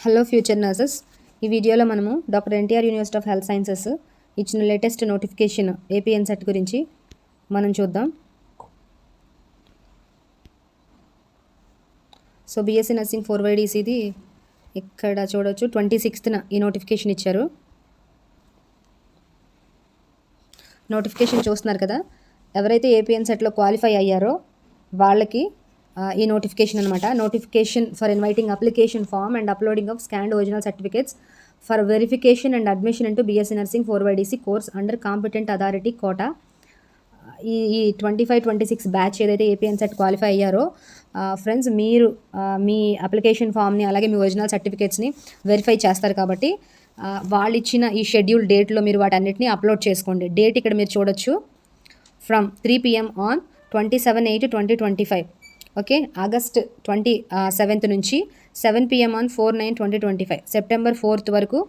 Hello future nurses. ఈ వీడియోలో మనము doctor NTR university of health sciences ఇచ్చిన లేటెస్ట్ నోటిఫికేషన్ ఏపీఎన్సెట్ గురించి మనం చూద్దాం. సో బీఎస్సీ నర్సింగ్ 4YDCది ఇక్కడ చూడవచ్చు 26న ఈ నోటిఫికేషన్ ఇచ్చారు. నోటిఫికేషన్ చూస్తున్నారు కదా, ఎవరైతే ఏపీఎన్సెట్లో క్వాలిఫై అయ్యారో వాళ్ళకి ఈ నోటిఫికేషన్ అనమాట. Notification for inviting application form and uploading of scanned original certificates for verification and admission into BSc nursing 4YDC course under competent authority quota. ఈ 25-26 బ్యాచ్ ఏదైతే ఏపీఎన్సెట్ క్వాలిఫై అయ్యారో ఫ్రెండ్స్, మీరు మీ అప్లికేషన్ ఫామ్ని అలాగే మీ ఒరిజినల్ సర్టిఫికేట్స్ని వెరిఫై చేస్తారు కాబట్టి వాళ్ళు ఇచ్చిన ఈ షెడ్యూల్ డేట్లో మీరు వాటన్నిటిని అప్లోడ్ చేసుకోండి. డేట్ ఇక్కడ మీరు చూడొచ్చు, from 3 PM on 27/8/2025. Okay, August 27th నుంచి 7 PM ఆన్ 4/9/2025, సెప్టెంబర్ 4th వరకు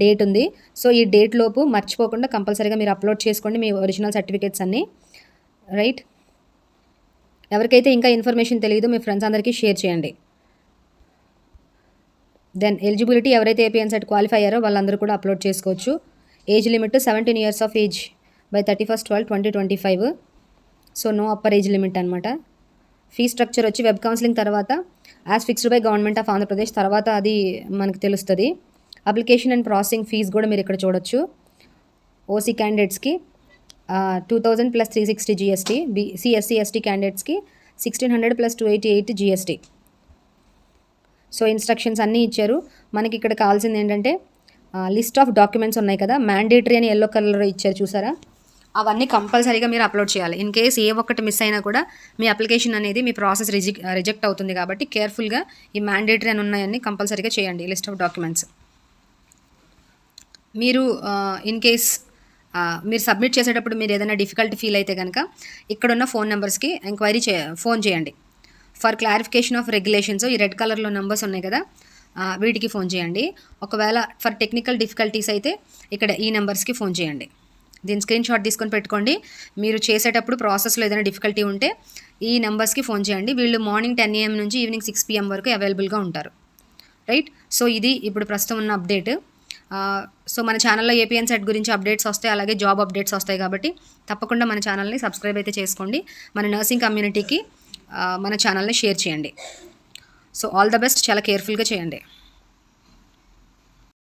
డేట్ ఉంది. సో ఈ డేట్ లోపు మర్చిపోకుండా కంపల్సరీగా మీరు అప్లోడ్ చేసుకోండి మీ ఒరిజినల్ సర్టిఫికేట్స్ అన్నీ, రైట్. ఎవరికైతే ఇంకా ఇన్ఫర్మేషన్ తెలియదో మీ ఫ్రెండ్స్ అందరికీ షేర్ చేయండి. దెన్ ఎలిజిబిలిటీ, ఎవరైతే ఏపీఎన్సెట్ క్వాలిఫై అయ్యారో వాళ్ళందరూ కూడా అప్లోడ్ చేసుకోవచ్చు. Age limit 17 years of age by 31/12/2025. So no upper age limit అనమాట. ఫీ స్ట్రక్చర్ వచ్చి వెబ్ కౌన్సిలింగ్ తర్వాత as fixed by government of Andhra Pradesh తర్వాత అది మనకు తెలుస్తుంది. అప్లికేషన్ అండ్ ప్రాసెసింగ్ ఫీజ్ కూడా మీరు ఇక్కడ చూడొచ్చు. ఓసీ క్యాండిడేట్స్కి 2000 + 360 GST, CSC/ST క్యాండిడేట్స్కి 1600 + 288 GST. సో ఇన్స్ట్రక్షన్స్ అన్నీ ఇచ్చారు. మనకి ఇక్కడ కావాల్సింది ఏంటంటే లిస్ట్ ఆఫ్ డాక్యుమెంట్స్ ఉన్నాయి కదా, మ్యాండేటరీ అని ఎల్లో కలర్లో ఇచ్చారు చూసారా, అవన్నీ కంపల్సరీగా మీరు అప్లోడ్ చేయాలి. ఇన్ కేస్ ఏ ఒక్కటి మిస్ అయినా కూడా మీ అప్లికేషన్ అనేది మీ ప్రాసెస్ రిజెక్ట్ అవుతుంది కాబట్టి కేర్ఫుల్గా ఈ మ్యాండేటరీ అని ఉన్నాయన్నీ కంపల్సరీగా చేయండి. లిస్ట్ ఆఫ్ డాక్యుమెంట్స్ మీరు ఇన్ కేస్ మీరు సబ్మిట్ చేసేటప్పుడు మీరు ఏదైనా డిఫికల్టీ ఫీల్ అయితే కనుక ఇక్కడున్న ఫోన్ నెంబర్స్కి ఎంక్వైరీ ఫోన్ చేయండి. ఫర్ క్లారిఫికేషన్ ఆఫ్ రెగ్యులేషన్స్ ఈ రెడ్ కలర్లో నెంబర్స్ ఉన్నాయి కదా, వీటికి ఫోన్ చేయండి. ఒకవేళ ఫర్ టెక్నికల్ డిఫికల్టీస్ అయితే ఇక్కడ ఈ నెంబర్స్కి ఫోన్ చేయండి. దీని స్క్రీన్ షాట్ తీసుకొని పెట్టుకోండి. మీరు చేసేటప్పుడు ప్రాసెస్లో ఏదైనా డిఫికల్టీ ఉంటే ఈ నెంబర్స్కి ఫోన్ చేయండి. వీళ్ళు మార్నింగ్ 10 AM నుంచి ఈవినింగ్ 6 PM వరకు అవైలబుల్గా ఉంటారు, రైట్. సో ఇది ఇప్పుడు ప్రస్తుతం ఉన్న అప్డేట్. సో మన ఛానల్లో ఏపీఎన్సెట్ గురించి అప్డేట్స్ వస్తాయి, అలాగే జాబ్ అప్డేట్స్ వస్తాయి కాబట్టి తప్పకుండా మన ఛానల్ని సబ్స్క్రైబ్ అయితే చేసుకోండి. మన నర్సింగ్ కమ్యూనిటీకి మన ఛానల్ని షేర్ చేయండి. సో ఆల్ ద బెస్ట్, చాలా కేర్ఫుల్గా చేయండి.